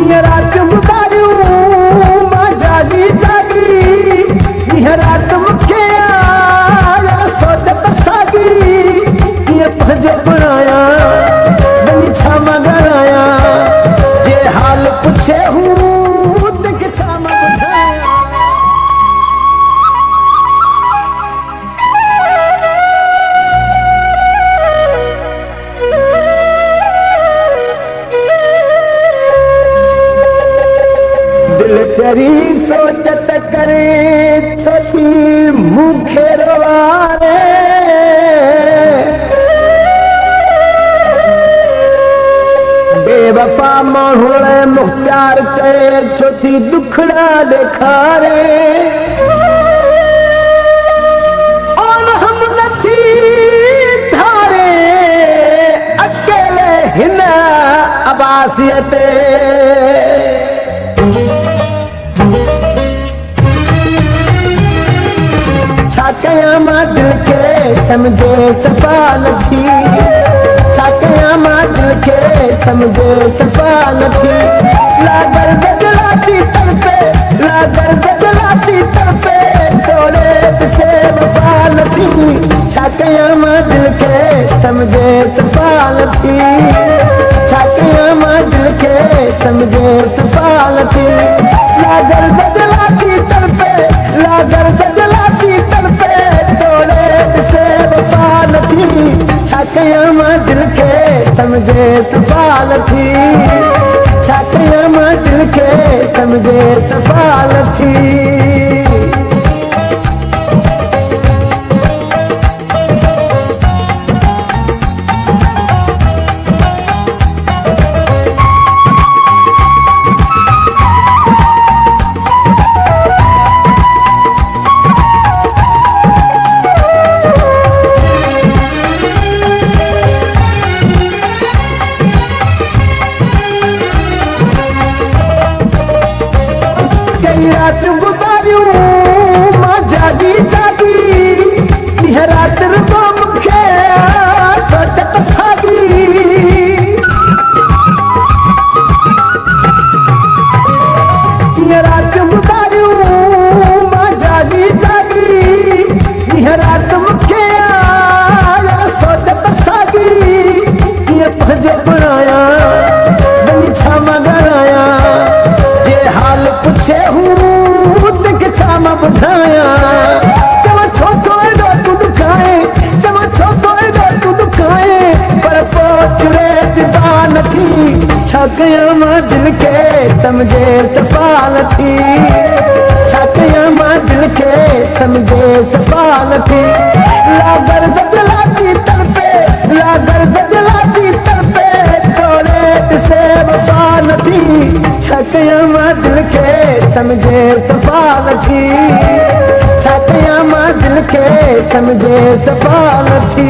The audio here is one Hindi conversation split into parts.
ये रात गुजारियूं मां जागी जागी, ये रात मूंखे सोचत सागी, ये पंहिंजो बणाया वञी छा मां घराया, जे हाल पुछे हूं तंहिंखे छा मां ॿुधायां। दिल चरी सोचत करे थी मूंखे रोवारे, बेवफा माण्हू मुख़्तियार चए छो थी दुखड़ा ॾेखारे, और हम नथी धारे अकेले हिन अबासियत छा कयां मां दिल खे समझे सफ़ा नथी, छा कयां मां दिल खे समझे सफ़ा नथी, लागल बदलाती तड़पे, लागल बदलाती तड़पे, तोड़े से वफा नथी, छा कयां मां दिल खे समझे सफ़ा नथी, छा कयां मां दिल खे समझे सफ़ा नथी, लागल बदलाती तड़पे, लागल बदलाती तड़पे, तोड़े से वफा नथी, छा कयां मां दिल खे समझे सफ़ा नथी, छा कयां मां दिल खे समझे सफ़ा नथी। रात गुजारियूं मां जागी जागी, ये रात रुगो मूंखे सोचत सागी, ये रात गुजारियूं मां जागी जागी, ये रात मूंखे सोचत सागी, ये पंहिंजो बणाया वञी छा मां घराया, जे हाल पुछे हूं तंहिंखे छा मां ॿुधायां, चवां छो तो एॾो तूं ॾुखाए, चवां छो तो एॾो तूं ॾुखाए, पर पोइ चुरे सिधा नथी, छा कयां मां दिल खे समझे सफ़ा नथी, छा कयां मां दिल खे समझे सफ़ा नथी, लागल बदलाती तड़पे, लागल बदलाती तड़पे, तोड़े से वफा नथी, छा कयां मां दिल खे समझे सफ़ा नथी, छा कयां मां दिल खे समझे सफ़ा नथी।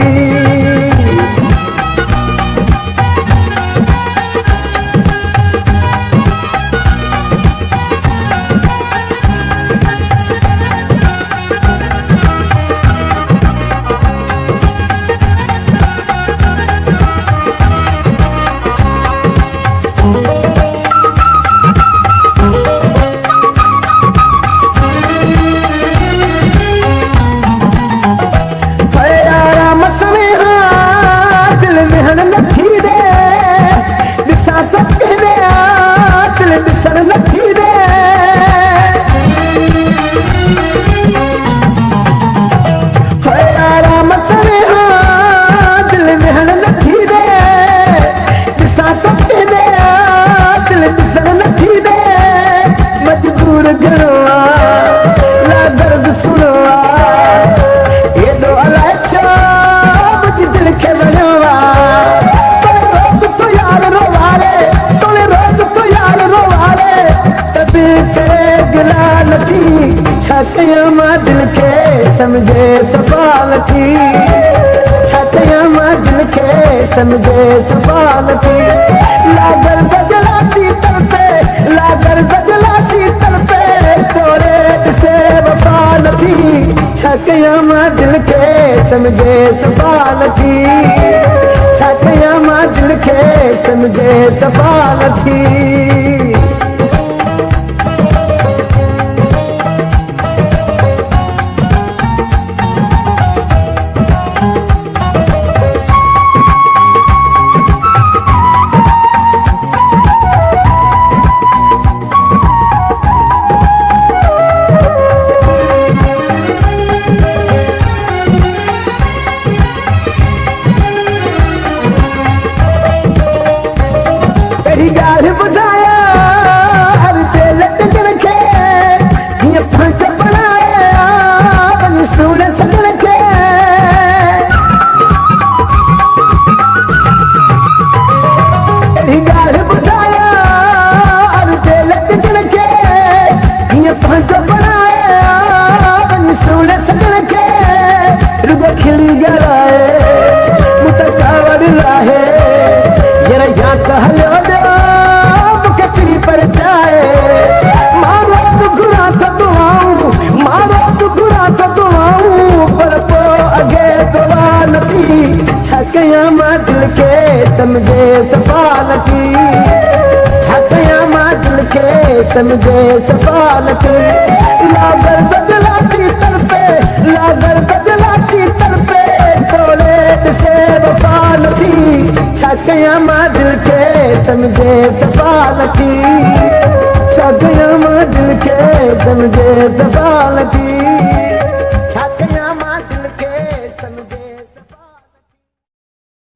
छाकया मां दिल के समझे सफ़ा नथी, छाकया मां दिल के समझे सफ़ा नथी, लागल बदलाती तड़पे, लागल बदलाती तड़पे, तोरे से वफा नथी, छाकया मां दिल के समझे सफ़ा नथी, छाकया मां दिल के समझे सफ़ा नथी। पंहिंजो बनाया वञी सुणे सजण खे रुगो खिली ॻाल्हाए मूं त कावड़ लाहे यार या त हलियो ॾियो मूंखे चिड़ी परचाए मारो तूं घुरा त दुआऊं मारो तूं घुरा त दुआऊं पर पोइ अॻे दुआ न थी छा कयां मां दिल खे सम्झे सफ़ा न थी छा कयां मां दिल खे सम्झे सफ़ा न थी लागर बदलाती तड़पे लागर बदलाती तड़पे थोड़े ॾिसे वफ़ा न थी छा कयां मां दिल खे सम्झे सफ़ा न थी छा कयां मां दिल खे सम्झे सफ़ा न थी